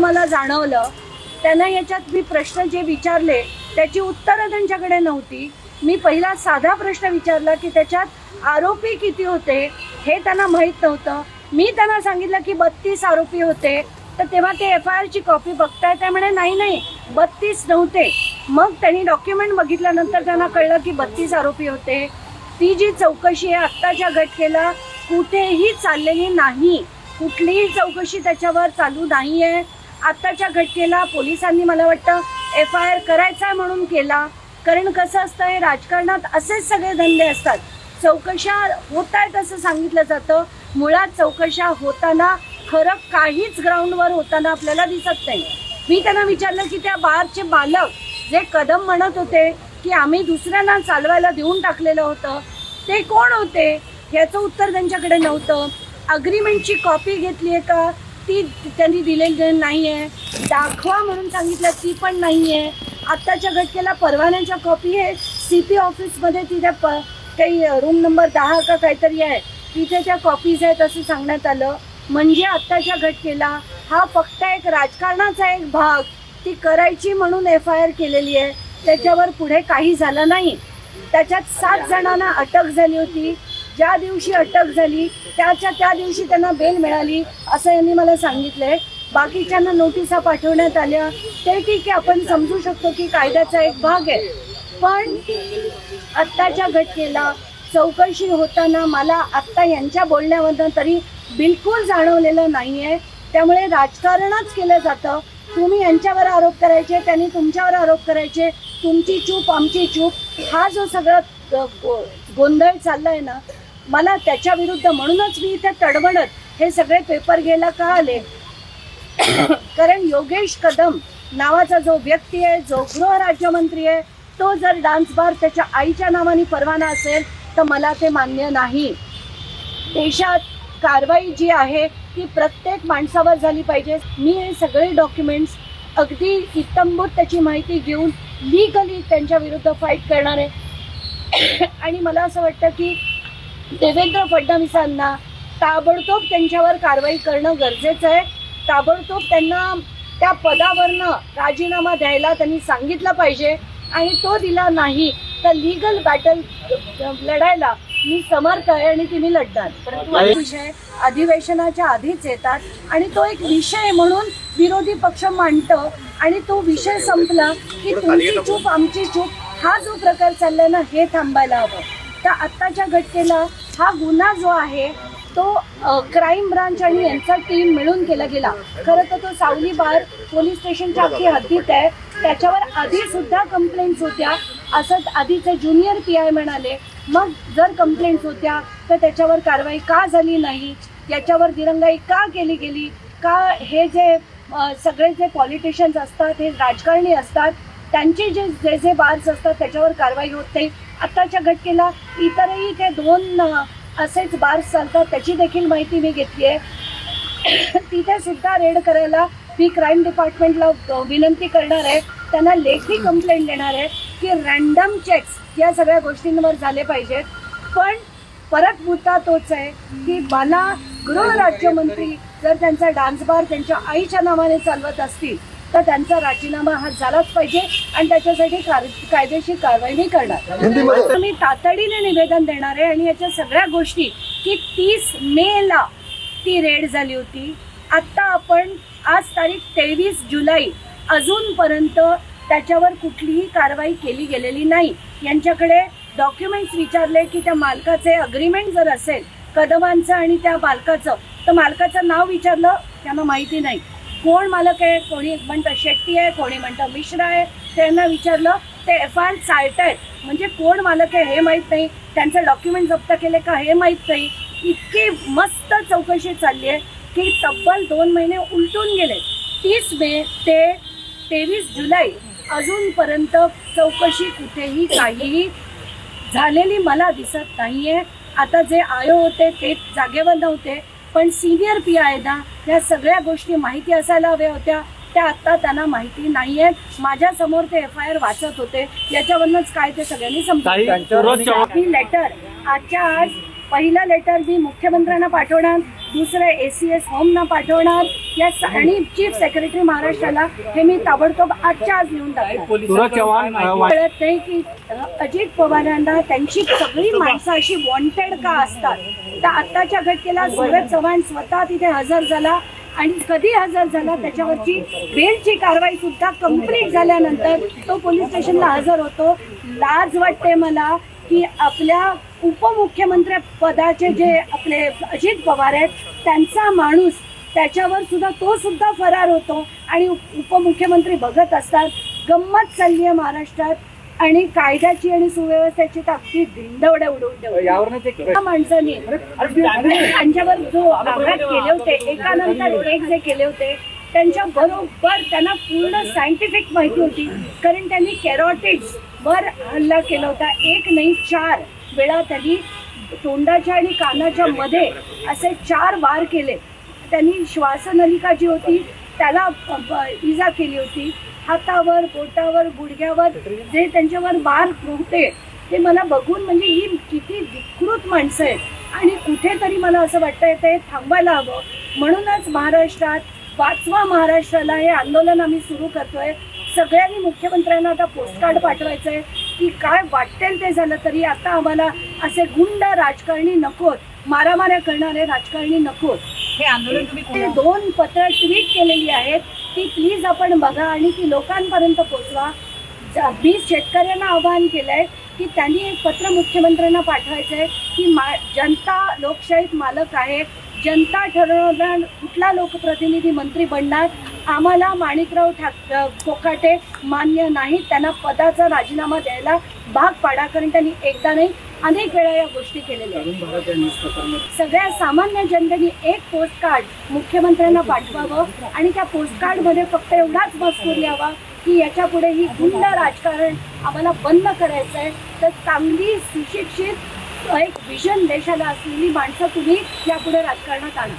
मला जाणवलं त्यांना याच्यात मी प्रश्न जे विचारले त्याची उत्तरं त्यांच्याकडे नव्हती। मी पहिला साधा प्रश्न विचारला की त्याच्यात आरोपी किती होते हे त्यांना माहित नव्हतं। मी त्यांना सांगितलं की 32 आरोपी होते, तर तेव्हा ते FIR ची कॉपी बघताय ते म्हणे नाही 32 नव्हते। मग त्यांनी डॉक्युमेंट बघितल्यानंतर त्यांना कळलं की 32 आरोपी होते। ती जी चौकशी आहे आत्ताच्या घटनेला कुठेही चाललेली नाही, कुठलीही चौकशी त्याच्यावर चालू नाहीये। आत्ताच्या घटनेला पोलिसांनी मला वाटतं FIR करायचा म्हणून केला, कारण कसं असतं हे राजकारणात असेच सगळे धंदे असतात। चौकशा होत आहेत असं सांगितलं जातं, मुळात चौकशा होताना खरं काहीच ग्राउंडवर होताना आपल्याला दिसत नाही। मी त्यांना विचारलं की त्या बारचे मालक जे कदम म्हणत होते की आम्ही दुसऱ्यांना चालवायला देऊन टाकलेलं होतं ते कोण होते, याचं उत्तर त्यांच्याकडे नव्हतं। अग्रीमेंटची कॉपी घेतली आहे का ती त्यांनी दिलेली नाही आहे, दाखवा म्हणून सांगितलं ती पण नाही आहे। आत्ताच्या घटनेला परवान्याच्या कॉपी आहे CP ऑफिसमध्ये, तिथे काही रूम नंबर 10 का काहीतरी आहे तिथे त्या कॉपीज आहेत असं सांगण्यात आलं। म्हणजे आत्ताच्या घटनेला हा फक्त एक राजकारणाचा एक भाग, ती करायची म्हणून FIR केलेली आहे, त्याच्यावर पुढे काही झालं नाही। त्याच्यात 7 जणांना अटक झाली होती, ज्या दिवशी अटक झाली त्या दिवशी त्यांना बेल मिळाली असं यांनी मला सांगितलंय। बाकीच्यांना नोटिसा पाठवण्यात आल्या, ते ठीक आहे, आपण समजू शकतो की कायद्याचा एक भाग आहे। पण आत्ताच्या घटनेला चौकशी होताना मला आत्ता यांच्या बोलण्यामधून तरी बिलकुल जाणवलेलं नाही आहे। त्यामुळे राजकारणच केलं जातं, तुम्ही यांच्यावर आरोप करायचे, त्यांनी तुमच्यावर आरोप करायचे, तुमची चूप आमची चूप, हा जो सगळा गोंधळ चाललाय ना, मला त्याच्या विरुद्ध म्हणूनच मी इथे तडमडत हे सगळे पेपर घ्यायला का आले, कारण योगेश कदम नावाचा जो व्यक्ती आहे, जो गृहराज्यमंत्री आहे, तो जर डान्स बार त्याच्या आईच्या नावाने परवाना असेल तर मला ते मान्य नाही। देशात कारवाई जी आहे ती प्रत्येक माणसावर झाली पाहिजे। मी हे सगळे डॉक्युमेंट्स अगदी इत्तंभूत त्याची माहिती घेऊन लीगली त्यांच्या विरुद्ध फाईट करणार आहे। आणि मला असं वाटतं की देवेंद्र फडणवीसांना ताबडतोब त्यांच्यावर कारवाई करणं गरजेचं आहे। ताबडतोब त्यांना त्या पदावरनं राजीनामा द्यायला त्यांनी सांगितलं पाहिजे, आणि तो दिला नाही तर लीगल बॅटल लढायला मी समर्थ आहे आणि ती मी लढणार। परंतु विषय अधिवेशनाच्या आधीच येतात आणि तो एक विषय म्हणून विरोधी पक्ष मांडतं आणि तो विषय संपला की तुमची चूप आमची चूप, हा जो प्रकार चाललाय ना हे थांबायला हवं। तर आत्ताच्या घटनेला हा गुन्हा जो आहे तो क्राईम ब्रांच आणि यांचा टीम मिळून केला गेला। खरं तर तो सावली बार पोलीस स्टेशनच्या अख्खी हद्दीत आहे, त्याच्यावर आधी सुद्धा कंप्लेंट्स होत्या असं आधीचे ज्युनियर PI म्हणाले। मग जर कंप्लेंट्स होत्या तर त्याच्यावर कारवाई का झाली नाही, याच्यावर दिरंगाई का केली गेली, का हे जे सगळे जे पॉलिटिशियन्स असतात हे राजकारणी असतात त्यांचे जे बार्स असतात त्याच्यावर कारवाई होत नाही। आत्ताच्या घटनेला इतरही ते 2 असेच बार्स चालतात त्याची देखील माहिती मी घेतली आहे। तिथे सुद्धा रेड करायला मी क्राईम डिपार्टमेंटला विनंती करणार आहे, त्यांना लेखी कंप्लेंट देणार आहे की रँडम चेक्स या सगळ्या गोष्टींवर झाले पाहिजेत। पण परत मुद्दा तोच आहे की मला गृहराज्यमंत्री जर त्यांचा डान्स बार त्यांच्या आईच्या नावाने चालवत असतील तर त्यांचा राजीनामा हा झालाच पाहिजे आणि त्याच्यासाठी कायदेशीर कारवाई मी करणार। मी तातडीने निवेदन देणार आहे आणि याच्या सगळ्या गोष्टी की 30 मेला ती रेड झाली होती, आत्ता आपण आज तारीख 23 जुलै, अजूनपर्यंत त्याच्यावर कुठलीही कारवाई केली गेलेली नाही। यांच्याकडे डॉक्युमेंट्स विचारले की त्या मालकाचे अग्रीमेंट जर असेल कदमांचं आणि त्या मालकाचं, तर मालकाचं नाव विचारलं त्यांना माहिती नाही, कोण मालक आहे, कोणी म्हणतं शेट्टी आहे, कोणी म्हणतं मिश्रा आहे, त्यांना विचारलं ते FIR चालतायत, म्हणजे कोण मालक आहे हे माहीत नाही, त्यांचं डॉक्युमेंट जप्त केले का हे माहीत नाही। इतकी मस्त चौकशी चालली आहे की तब्बल 2 महिने उलटून गेले। 30 मे ते 23 जुलै अजूनपर्यंत चौकशी कुठेही काहीही झालेली मला दिसत नाहीये। आता जे आयो होते ते जागेवर नव्हते, पण सिनियर PI ना या सगळ्या गोष्टी माहिती असायला हव्या होत्या, त्या आत्ता त्यांना माहिती नाहीये। माझ्या समोर ते FIR वाचत होते, याच्यावरूनच काय ते सगळ्यांनी समजलं। ही लेटर आजच्या आज पहिला लेटर मी मुख्यमंत्र्यांना पाठवणार, दुसरं ACS होमना पाठवणार या आणि चीफ सेक्रेटरी महाराष्ट्राला हे मी ताबडतोब आजच्या आज लिहून टाकणार. कळत नाही की अजित पवारांना त्यांची सगळी माणसं अशी वॉन्टेड का असतात. तर आत्ताच्या घटनेला सूरज चव्हाण स्वतः तिथे हजर झाला आणि कधी हजर झाला त्याच्यावरची बेलची कारवाई सुद्धा कंप्लीट झाल्यानंतर तो पोलीस स्टेशनला हजर होतो. लाज वाटते मला की आपल्या उपमुख्यमंत्री पदाचे जे आपले अजित पवार आहेत त्यांचा माणूस त्याच्यावर सुद्धा तो सुद्धा फरार होतो आणि उपमुख्यमंत्री बघत असतात. गंमत चालली आहे महाराष्ट्रात आणि कायद्याची आणि सुव्यवस्थेची ताकदी धिंडवडे उडवून ठेवली. माणसांनी त्यांच्यावर जो आघात केले होते एकानंतर एक जे केले होते त्यांच्या बरोबर त्यांना पूर्ण सायंटिफिक माहिती होती कारण त्यांनी कॅरोटिड्स वर हल्ला केला होता. एक नाही 4 वेळा त्यांनी तोंडाच्या आणि कानाच्या मध्ये असे 4 वार केले. त्यांनी श्वासनलिका जी होती त्याला इजा केली होती. हातावर बोटावर गुडघ्यावर जे त्यांच्यावर वार होते ते मला बघून म्हणजे ही किती विकृत माणसं आहेत आणि कुठेतरी मला असं वाटतंय ते थांबायला हवं. म्हणूनच महाराष्ट्रात वाचवा महाराष्ट्राला हे आंदोलन आम्ही सुरू करतोय. सगळ्यांनी मुख्यमंत्र्यांना आता पोस्टकार्ड पाठवायचं आहे की काय वाटेल ते झालं तरी आता आम्हाला असे गुंड राजकारणी नकोत, मारामाऱ्या करणारे राजकारणी नकोत. हे आंदोलन तुम्ही 2 पत्र ट्विट केलेली आहेत ती प्लीज आपण बघा आणि ती लोकांपर्यंत पोचवा. मी शेतकऱ्यांना आवाहन केलंय की त्यांनी एक पत्र मुख्यमंत्र्यांना पाठवायचं आहे की जनता लोकशाहीत मालक आहे. जनता ठरवणार कुठला लोकप्रतिनिधी मंत्री बनणार. आम्हाला माणिकराव कोकाटे मान्य नाही. त्यांना पदाचा राजीनामा द्यायला भाग पाडा कारण त्यांनी एकदा नाही अनेक वेळा या गोष्टी केलेल्या आहेत. सगळ्या सामान्य जनतेने एक पोस्टकार्ड मुख्यमंत्र्यांना पाठवावं आणि त्या पोस्टकार्डमध्ये फक्त एवढाच मजकूर लिहावा की याच्या पुढे ही गुंड राजकारण आम्हाला बंद करायचं आहे. तर चांगली सुशिक्षित एक विजन देशाला असलेली माणसं तुम्ही यापुढे राजकारणात आणा.